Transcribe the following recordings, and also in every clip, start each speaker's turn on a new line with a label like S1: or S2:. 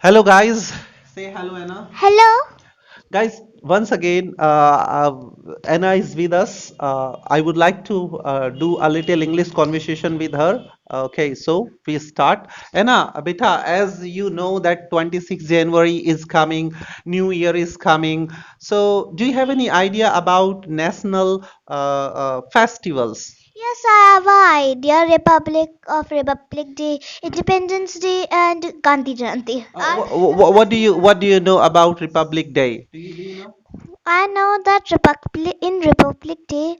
S1: Hello, guys. Say hello, Anna.
S2: Hello.
S1: Guys, once again, Anna is with us. I would like to do a little English conversation with her. Okay, so we start. Anna, beta, as you know that 26 January is coming, New Year is coming. So, do you have any idea about national festivals?
S2: Yes, I have an idea. Republic Day, Independence Day, and Gandhi Jayanti.
S1: What do you know about Republic Day? Do you know?
S2: I know that Republic Day,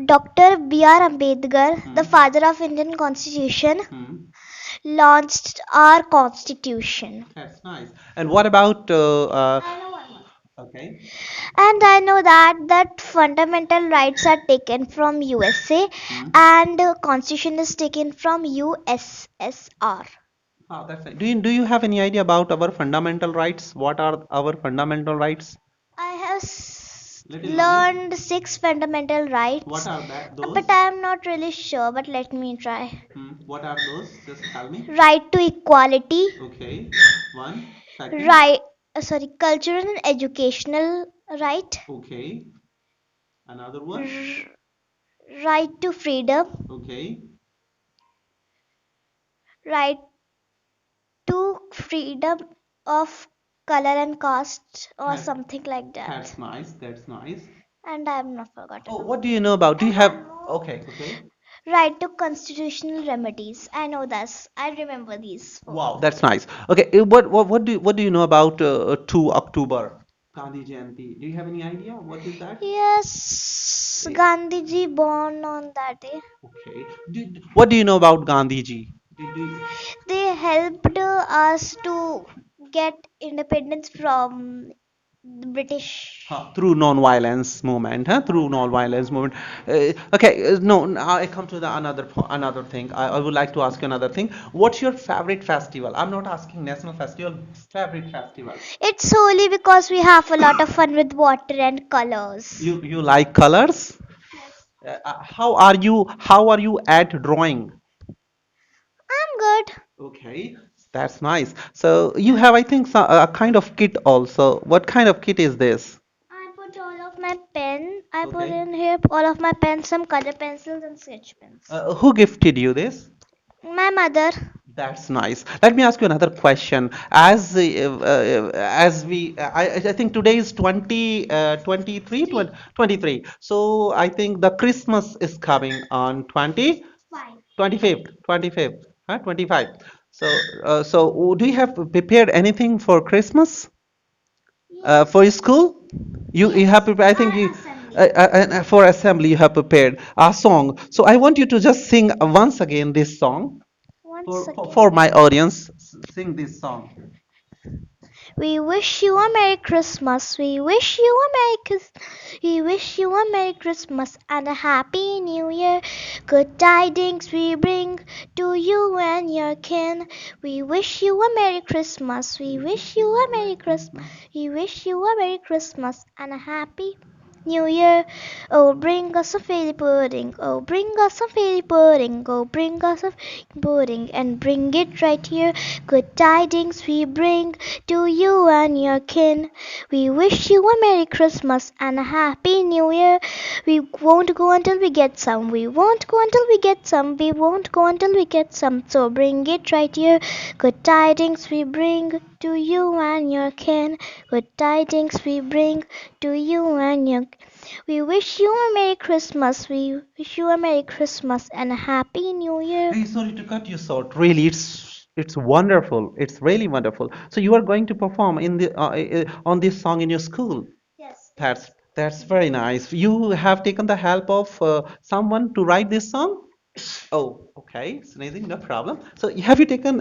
S2: Dr. B.R. Ambedkar, the
S1: Hmm.
S2: father of Indian Constitution,
S1: Hmm.
S2: launched our Constitution.
S1: That's nice. And what about
S2: I know one more.
S1: okay.
S2: And I know that fundamental rights are taken from USA
S1: Hmm.
S2: and Constitution is taken from USSR.
S1: Oh, that's nice. Do you have any idea about our fundamental rights? What are our fundamental rights?
S2: I have
S1: Little knowledge.
S2: learned six fundamental
S1: What
S2: rights,
S1: are that
S2: but
S1: those?
S2: I am not really sure. But let me try.
S1: What are those? Just tell me.
S2: Right to equality,
S1: Okay. One. Second.
S2: right, cultural and educational right,
S1: Okay. Another one.
S2: r- right to freedom,
S1: Okay.
S2: right to freedom of color and caste or
S1: That
S2: something like that.
S1: that's nice. That's nice.
S2: And I have not forgotten
S1: Oh,
S2: about.
S1: what do you know about? Do you
S2: And
S1: have?
S2: one more.
S1: Okay. Okay.
S2: Right to constitutional remedies. I know this. I remember these four.
S1: Wow, that's nice. Okay, what do you know about 2 October? Gandhi Jayanti. Do you have any idea what is that?
S2: Yes,
S1: Eh,
S2: Gandhiji born on that day.
S1: Okay. What do you know about Gandhi ji?
S2: They helped us to get independence from the British.
S1: Through non-violence movement, huh? Through non-violence movement. Okay, no, now I come to the another thing. I would like to ask you another thing. What's your favorite festival? I'm not asking national festival, favorite festival.
S2: It's solely because we have a lot of fun with water and colors.
S1: You like colors? How are you at drawing?
S2: I'm good.
S1: Okay, that's nice. So you have, I think, a kind of kit also. What kind of kit is this?
S2: I put all of my pen. I put
S1: Okay.
S2: in here all of my pens, some color pencils and sketch pens.
S1: Who gifted you this?
S2: My mother.
S1: That's nice. Let me ask you another question. As I think today is 23, 23. So I think the Christmas is coming on 20,
S2: Fine.
S1: 25th, huh? 25. So do you have prepared anything for Christmas? For your
S2: Yes.
S1: school? You have
S2: Yes.
S1: prepared, I think
S2: Our
S1: you
S2: assembly.
S1: for assembly you have prepared a song. So I want you to just sing once again this song
S2: Once
S1: for
S2: again.
S1: my audience. Sing this song.
S2: We wish you a Merry Christmas. We wish you a Merry Christmas. We wish you a Merry Christmas and a Happy New Year. Good tidings we bring to you and your kin. We wish you a Merry Christmas. We wish you a Merry Christmas. We wish you a Merry Christmas and a Happy New Year. Oh, bring us a fairy pudding. Oh, bring us a fairy pudding. Oh, bring us a fairy pudding and bring it right here. Good tidings we bring to you and your kin. We wish you a Merry Christmas and a Happy New Year. We won't go until we get some. We won't go until we get some. We won't go until we get some. So bring it right here. Good tidings we bring to you and your kin. Good tidings we bring to you and your. We wish you a Merry Christmas. We wish you a Merry Christmas and a Happy New Year.
S1: Hey, sorry to cut you short. Really, it's wonderful. It's really wonderful. So you are going to perform in the on this song in your school.
S2: Yes, in my
S1: That's very nice. You have taken the help of someone to write this song? Oh, okay, sneezing, no problem. So have you taken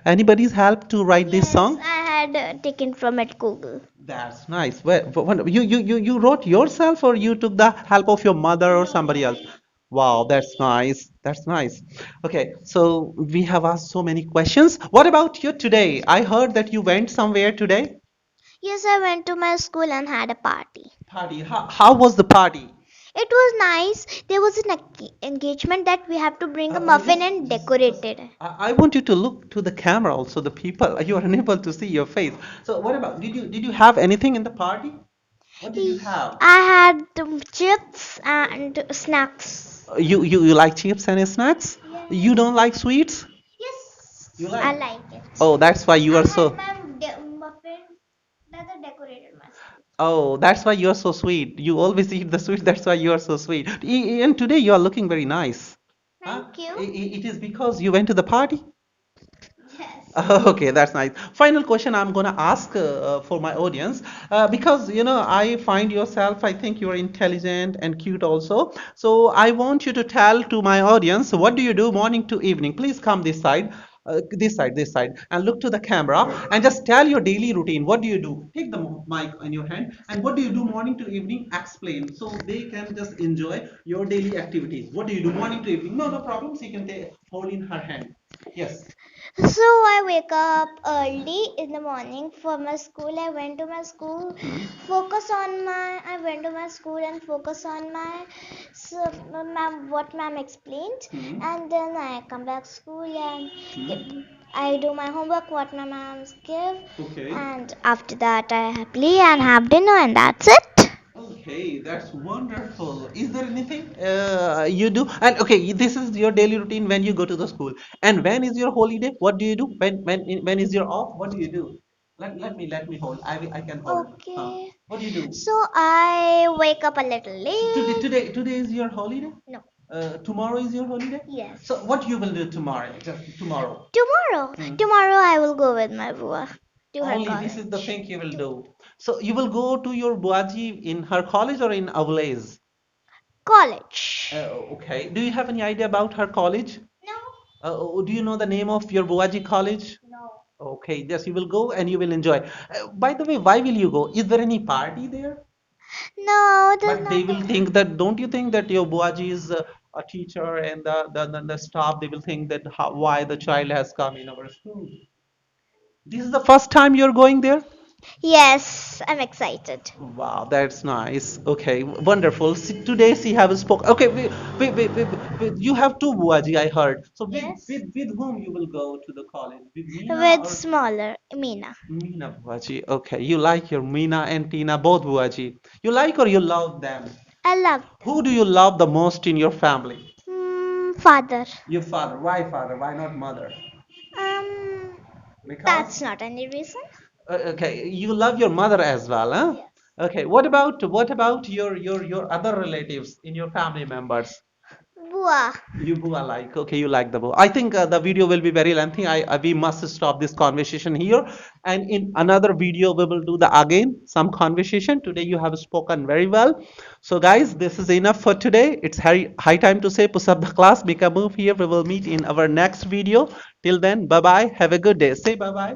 S1: anybody's help to write this
S2: Yes,
S1: song?
S2: I had taken from at Google.
S1: That's nice. You wrote yourself or you took the help of your mother or
S2: No,
S1: somebody else?
S2: me.
S1: Wow, that's nice. That's nice. Okay, so we have asked so many questions. What about you today? I heard that you went somewhere today.
S2: Yes, I went to my school and had a party.
S1: Party. How was the party?
S2: It was nice. There was an engagement that we have to bring a muffin and decorate it.
S1: I want you to look to the camera also, the people. You are unable to see your face. So what about, did you have anything in the party? What did you have?
S2: I had chips and snacks.
S1: You like chips and snacks? You
S2: Yes.
S1: don't like sweets?
S2: Yes.
S1: You
S2: I
S1: like?
S2: like it.
S1: Oh, that's why you
S2: I
S1: are
S2: had
S1: so.
S2: my muffin that I decorated myself.
S1: Oh, that's why you are so sweet. You always eat the sweet. That's why you are so sweet. And today you are looking very nice. Huh?
S2: Thank you.
S1: It is because you went to the party?
S2: Yes.
S1: Okay, that's nice. Final question I'm gonna ask for my audience because I find yourself, I think you are intelligent and cute also. So I want you to tell to my audience, what do you do morning to evening? Please come this side, and look to the camera and just tell your daily routine. What do you do? Take the mic in your hand, and what do you do morning to evening? Explain so they can just enjoy your daily activities. What do you do morning to evening? No, no problems. You can take hold in her hand. Yes.
S2: So I wake up early in the morning for my school. I went to my school, I went to my school and focus on my, so, ma'am, what ma'am explained.
S1: Hmm.
S2: And then I come back school and get,
S1: Hmm.
S2: I do my homework, what my ma'ams give.
S1: Okay.
S2: And after that, I happily and have dinner, and that's it.
S1: Okay, that's wonderful. Is there anything you do? And okay, this is your daily routine when you go to the school. And when is your holiday? What do you do? When is your off? What do you do? Let me hold. I can hold.
S2: Okay.
S1: What do you do?
S2: So I wake up a little late.
S1: Today is your holiday?
S2: No.
S1: Tomorrow is your holiday?
S2: Yes.
S1: So what you will do tomorrow? Just tomorrow.
S2: Tomorrow.
S1: Hmm.
S2: Tomorrow I will go with my bua to her
S1: Only this is the
S2: college.
S1: thing you will do. So you will go to your Buaji in her college or in Avlaze?
S2: College.
S1: Okay. Do you have any idea about her college?
S2: No.
S1: Do you know the name of your Buaji college?
S2: No.
S1: Okay, yes, you will go and you will enjoy. By the way, why will you go? Is there any party there?
S2: No, there's
S1: But they will
S2: nothing.
S1: think that, don't you think that your Buaji is a teacher and the staff, they will think that why the child has come in our school? This is the first time you're going there?
S2: Yes, I'm excited.
S1: Wow, that's nice. Okay, wonderful. Today she have spoke. Okay, you have two Buaji, I heard. So
S2: Yes.
S1: with whom you will go to the college? With Meena
S2: With
S1: or
S2: smaller Mina.
S1: Meena Buaji? Okay, you like your Meena and Tina both Buaji. You like or you love them?
S2: I love
S1: Who do you love the most in your family?
S2: father.
S1: Your father. Why father? Why not mother?
S2: Um,
S1: Because
S2: that's not any reason.
S1: okay, you love your mother as well, huh?
S2: Yes.
S1: Okay, what about your other relatives in your family members?
S2: Bua.
S1: You Bua like, okay, you like the Bua. I think the video will be very lengthy. We must stop this conversation here, and in another video we will do the again some conversation. Today you have spoken very well. So guys, this is enough for today. It's high time to say push up the class, make a move here. We will meet in our next video. Till then, bye bye. Have a good day. Say bye bye.